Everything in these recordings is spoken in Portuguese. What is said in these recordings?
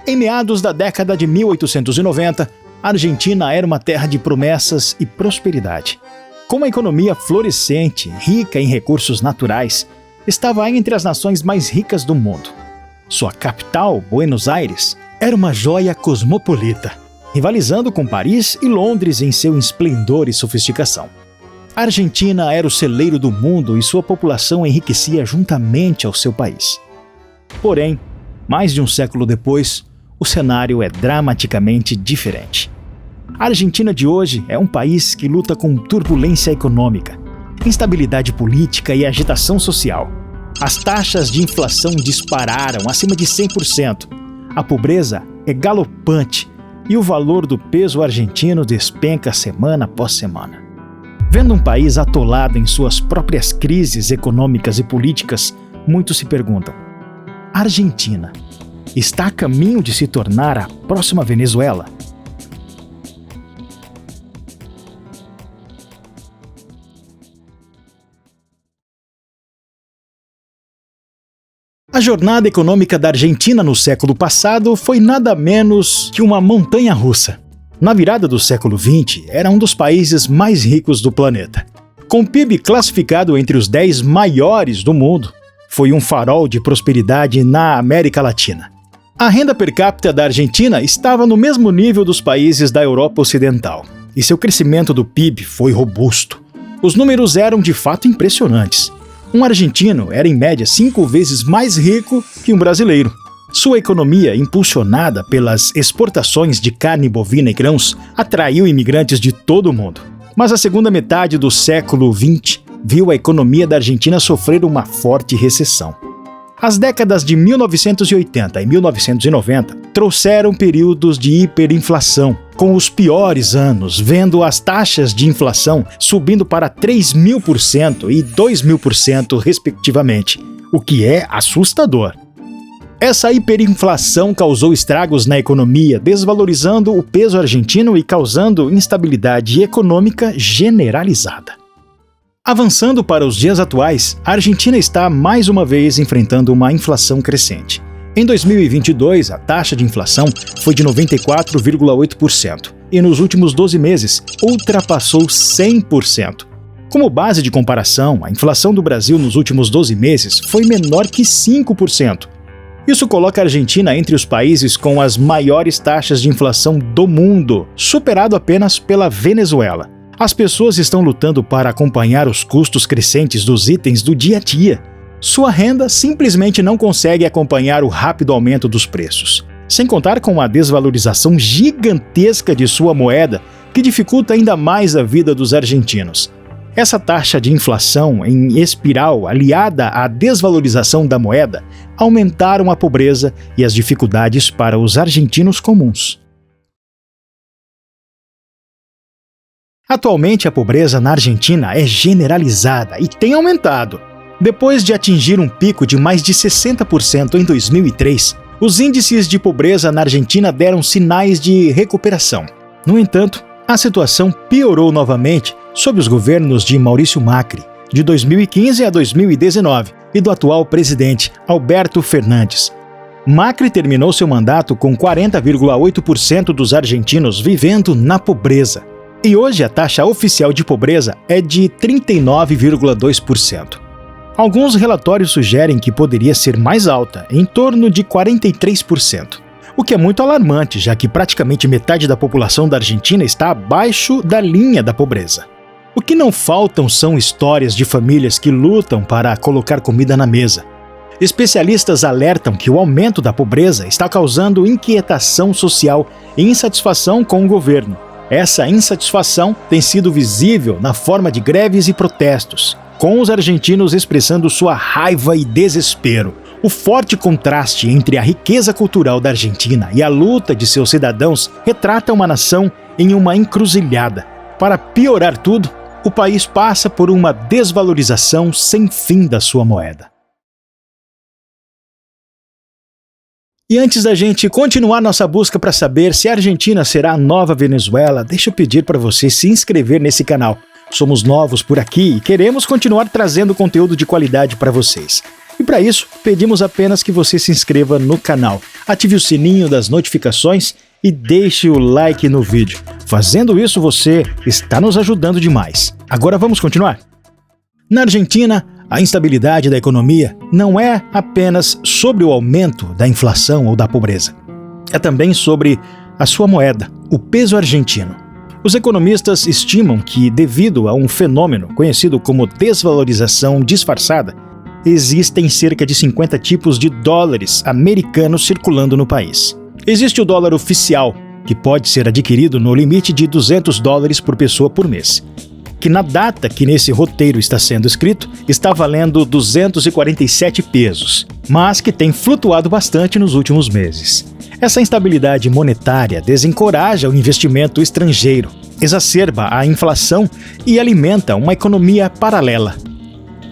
Em meados da década de 1890, a Argentina era uma terra de promessas e prosperidade. Com uma economia florescente, rica em recursos naturais, estava entre as nações mais ricas do mundo. Sua capital, Buenos Aires, era uma joia cosmopolita, rivalizando com Paris e Londres em seu esplendor e sofisticação. A Argentina era o celeiro do mundo e sua população enriquecia juntamente ao seu país. Porém, mais de um século depois, o cenário é dramaticamente diferente. A Argentina de hoje é um país que luta com turbulência econômica, instabilidade política e agitação social. As taxas de inflação dispararam acima de 100%. A pobreza é galopante e o valor do peso argentino despenca semana após semana. Vendo um país atolado em suas próprias crises econômicas e políticas, muitos se perguntam: a Argentina está a caminho de se tornar a próxima Venezuela? A jornada econômica da Argentina no século passado foi nada menos que uma montanha-russa. Na virada do século XX, era um dos países mais ricos do planeta. Com o PIB classificado entre os 10 maiores do mundo, foi um farol de prosperidade na América Latina. A renda per capita da Argentina estava no mesmo nível dos países da Europa Ocidental, e seu crescimento do PIB foi robusto. Os números eram de fato impressionantes. Um argentino era em média 5 vezes mais rico que um brasileiro. Sua economia, impulsionada pelas exportações de carne bovina e grãos, atraiu imigrantes de todo o mundo. Mas a segunda metade do século XX viu a economia da Argentina sofrer uma forte recessão. As décadas de 1980 e 1990 trouxeram períodos de hiperinflação, com os piores anos, vendo as taxas de inflação subindo para 3.000% e 2.000% respectivamente, o que é assustador. Essa hiperinflação causou estragos na economia, desvalorizando o peso argentino e causando instabilidade econômica generalizada. Avançando para os dias atuais, a Argentina está mais uma vez enfrentando uma inflação crescente. Em 2022, a taxa de inflação foi de 94,8% e nos últimos 12 meses ultrapassou 100%. Como base de comparação, a inflação do Brasil nos últimos 12 meses foi menor que 5%. Isso coloca a Argentina entre os países com as maiores taxas de inflação do mundo, superado apenas pela Venezuela. As pessoas estão lutando para acompanhar os custos crescentes dos itens do dia a dia. Sua renda simplesmente não consegue acompanhar o rápido aumento dos preços. Sem contar com a desvalorização gigantesca de sua moeda, que dificulta ainda mais a vida dos argentinos. Essa taxa de inflação em espiral, aliada à desvalorização da moeda, aumentaram a pobreza e as dificuldades para os argentinos comuns. Atualmente, a pobreza na Argentina é generalizada e tem aumentado. Depois de atingir um pico de mais de 60% em 2003, os índices de pobreza na Argentina deram sinais de recuperação. No entanto, a situação piorou novamente sob os governos de Maurício Macri, de 2015 a 2019, e do atual presidente, Alberto Fernandes. Macri terminou seu mandato com 40,8% dos argentinos vivendo na pobreza. E hoje a taxa oficial de pobreza é de 39,2%. Alguns relatórios sugerem que poderia ser mais alta, em torno de 43%. O que é muito alarmante, já que praticamente metade da população da Argentina está abaixo da linha da pobreza. O que não faltam são histórias de famílias que lutam para colocar comida na mesa. Especialistas alertam que o aumento da pobreza está causando inquietação social e insatisfação com o governo. Essa insatisfação tem sido visível na forma de greves e protestos, com os argentinos expressando sua raiva e desespero. O forte contraste entre a riqueza cultural da Argentina e a luta de seus cidadãos retrata uma nação em uma encruzilhada. Para piorar tudo, o país passa por uma desvalorização sem fim da sua moeda. E antes da gente continuar nossa busca para saber se a Argentina será a nova Venezuela, deixa eu pedir para você se inscrever nesse canal. Somos novos por aqui e queremos continuar trazendo conteúdo de qualidade para vocês. E para isso, pedimos apenas que você se inscreva no canal. ative o sininho das notificações e deixe o like no vídeo. Fazendo isso, você está nos ajudando demais. Agora vamos continuar? Na Argentina, a instabilidade da economia não é apenas sobre o aumento da inflação ou da pobreza. É também sobre a sua moeda, o peso argentino. Os economistas estimam que, devido a um fenômeno conhecido como desvalorização disfarçada, existem cerca de 50 tipos de dólares americanos circulando no país. Existe o dólar oficial, que pode ser adquirido no limite de $200 por pessoa por mês, que na data que nesse roteiro está sendo escrito, está valendo 247 pesos, mas que tem flutuado bastante nos últimos meses. Essa instabilidade monetária desencoraja o investimento estrangeiro, exacerba a inflação e alimenta uma economia paralela.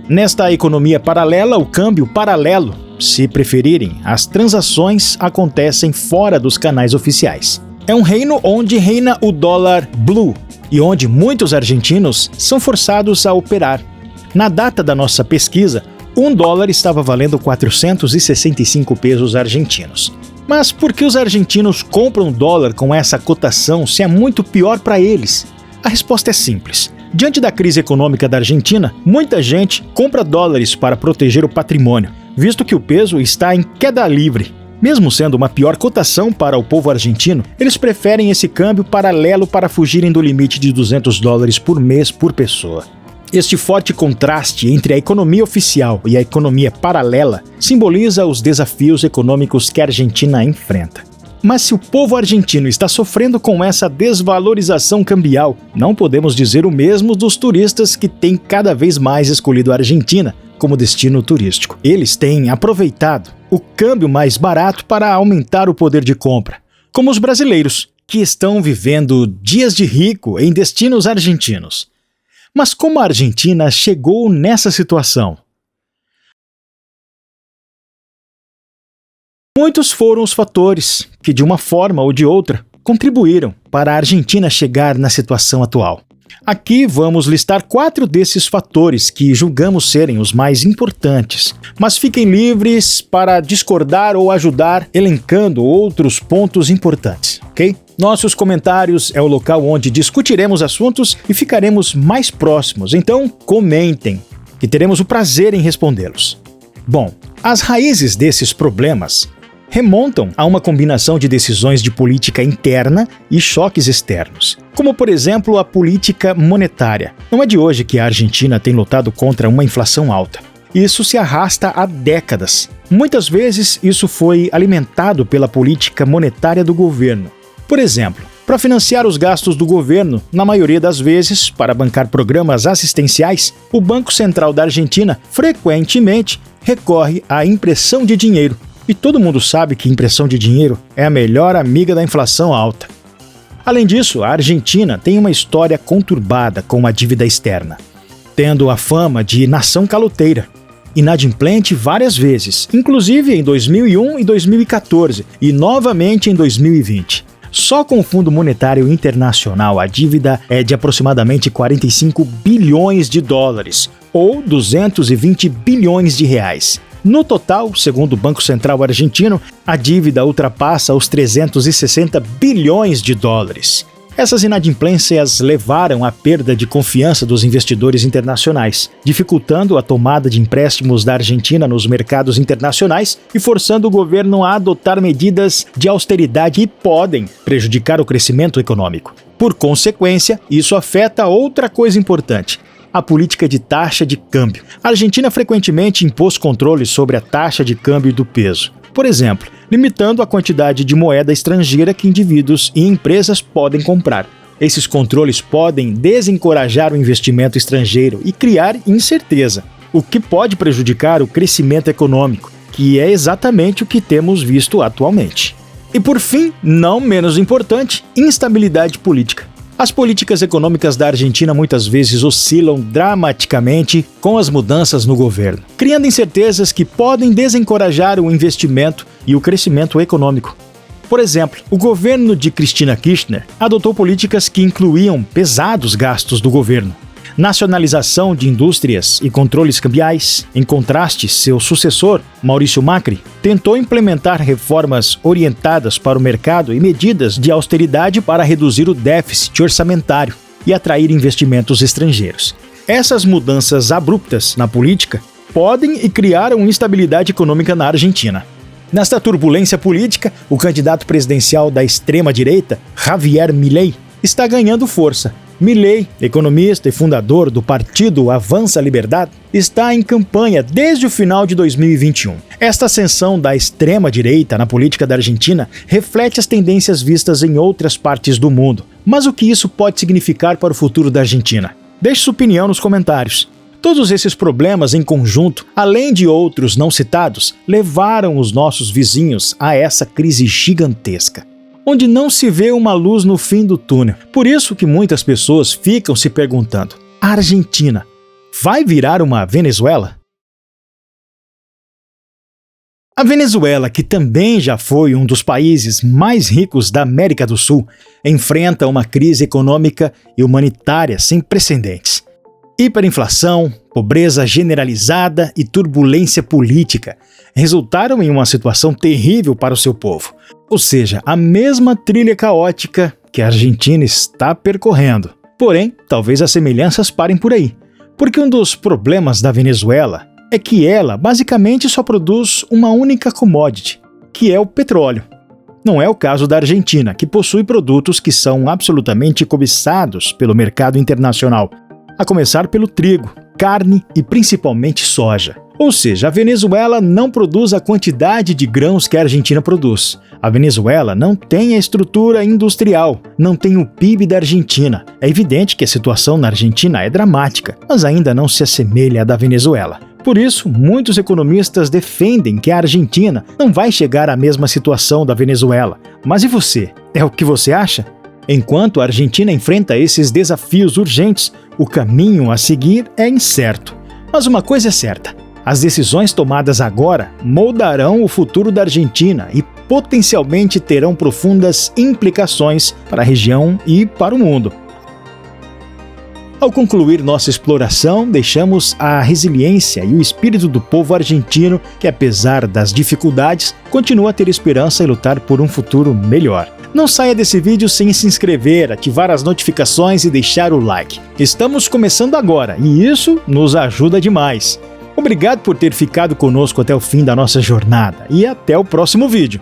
Nesta economia paralela, o câmbio paralelo, se preferirem, as transações acontecem fora dos canais oficiais. É um reino onde reina o dólar blue e onde muitos argentinos são forçados a operar. Na data da nossa pesquisa, $1 estava valendo 465 pesos argentinos. Mas por que os argentinos compram dólar com essa cotação se é muito pior para eles? A resposta é simples. Diante da crise econômica da Argentina, muita gente compra dólares para proteger o patrimônio, visto que o peso está em queda livre. Mesmo sendo uma pior cotação para o povo argentino, eles preferem esse câmbio paralelo para fugirem do limite de $200 por mês por pessoa. Este forte contraste entre a economia oficial e a economia paralela simboliza os desafios econômicos que a Argentina enfrenta. Mas se o povo argentino está sofrendo com essa desvalorização cambial, não podemos dizer o mesmo dos turistas que têm cada vez mais escolhido a Argentina como destino turístico. Eles têm aproveitado o câmbio mais barato para aumentar o poder de compra, como os brasileiros, que estão vivendo dias de rico em destinos argentinos. Mas como a Argentina chegou nessa situação? Muitos foram os fatores que, de uma forma ou de outra, contribuíram para a Argentina chegar na situação atual. Aqui vamos listar 4 desses fatores que julgamos serem os mais importantes, mas fiquem livres para discordar ou ajudar elencando outros pontos importantes, ok? Nossos comentários é o local onde discutiremos assuntos e ficaremos mais próximos, então comentem, que teremos o prazer em respondê-los. Bom, as raízes desses problemas remontam a uma combinação de decisões de política interna e choques externos, como por exemplo a política monetária. Não é de hoje que a Argentina tem lutado contra uma inflação alta. Isso se arrasta há décadas. Muitas vezes isso foi alimentado pela política monetária do governo. Por exemplo, para financiar os gastos do governo, na maioria das vezes, para bancar programas assistenciais, o Banco Central da Argentina frequentemente recorre à impressão de dinheiro. E todo mundo sabe que impressão de dinheiro é a melhor amiga da inflação alta. Além disso, a Argentina tem uma história conturbada com a dívida externa, tendo a fama de nação caloteira, inadimplente várias vezes, inclusive em 2001 e 2014 e novamente em 2020. Só com o Fundo Monetário Internacional, a dívida é de aproximadamente 45 bilhões de dólares, ou 220 bilhões de reais. No total, segundo o Banco Central argentino, a dívida ultrapassa os 360 bilhões de dólares. Essas inadimplências levaram à perda de confiança dos investidores internacionais, dificultando a tomada de empréstimos da Argentina nos mercados internacionais e forçando o governo a adotar medidas de austeridade que podem prejudicar o crescimento econômico. Por consequência, isso afeta outra coisa importante: a política de taxa de câmbio. A Argentina frequentemente impôs controles sobre a taxa de câmbio do peso. Por exemplo, limitando a quantidade de moeda estrangeira que indivíduos e empresas podem comprar. Esses controles podem desencorajar o investimento estrangeiro e criar incerteza, o que pode prejudicar o crescimento econômico, que é exatamente o que temos visto atualmente. E por fim, não menos importante, instabilidade política. As políticas econômicas da Argentina muitas vezes oscilam dramaticamente com as mudanças no governo, criando incertezas que podem desencorajar o investimento e o crescimento econômico. Por exemplo, o governo de Cristina Kirchner adotou políticas que incluíam pesados gastos do governo, nacionalização de indústrias e controles cambiais. Em contraste, seu sucessor, Maurício Macri, tentou implementar reformas orientadas para o mercado e medidas de austeridade para reduzir o déficit orçamentário e atrair investimentos estrangeiros. Essas mudanças abruptas na política podem e criaram instabilidade econômica na Argentina. Nesta turbulência política, o candidato presidencial da extrema-direita, Javier Milei, está ganhando força. Milei, economista e fundador do partido Avança Liberdade, está em campanha desde o final de 2021. Esta ascensão da extrema-direita na política da Argentina reflete as tendências vistas em outras partes do mundo. Mas o que isso pode significar para o futuro da Argentina? Deixe sua opinião nos comentários. Todos esses problemas em conjunto, além de outros não citados, levaram os nossos vizinhos a essa crise gigantesca, onde não se vê uma luz no fim do túnel. Por isso que muitas pessoas ficam se perguntando: a Argentina vai virar uma Venezuela? A Venezuela, que também já foi um dos países mais ricos da América do Sul, enfrenta uma crise econômica e humanitária sem precedentes. Hiperinflação, pobreza generalizada e turbulência política resultaram em uma situação terrível para o seu povo. Ou seja, a mesma trilha caótica que a Argentina está percorrendo. Porém, talvez as semelhanças parem por aí, porque um dos problemas da Venezuela é que ela basicamente só produz uma única commodity, que é o petróleo. Não é o caso da Argentina, que possui produtos que são absolutamente cobiçados pelo mercado internacional, a começar pelo trigo, carne e principalmente soja. Ou seja, a Venezuela não produz a quantidade de grãos que a Argentina produz. A Venezuela não tem a estrutura industrial, não tem o PIB da Argentina. É evidente que a situação na Argentina é dramática, mas ainda não se assemelha à da Venezuela. Por isso, muitos economistas defendem que a Argentina não vai chegar à mesma situação da Venezuela. Mas e você? É o que você acha? Enquanto a Argentina enfrenta esses desafios urgentes, o caminho a seguir é incerto. Mas uma coisa é certa: as decisões tomadas agora moldarão o futuro da Argentina e potencialmente terão profundas implicações para a região e para o mundo. Ao concluir nossa exploração, deixamos a resiliência e o espírito do povo argentino que, apesar das dificuldades, continua a ter esperança e lutar por um futuro melhor. Não saia desse vídeo sem se inscrever, ativar as notificações e deixar o like. Estamos começando agora e isso nos ajuda demais. Obrigado por ter ficado conosco até o fim da nossa jornada e até o próximo vídeo.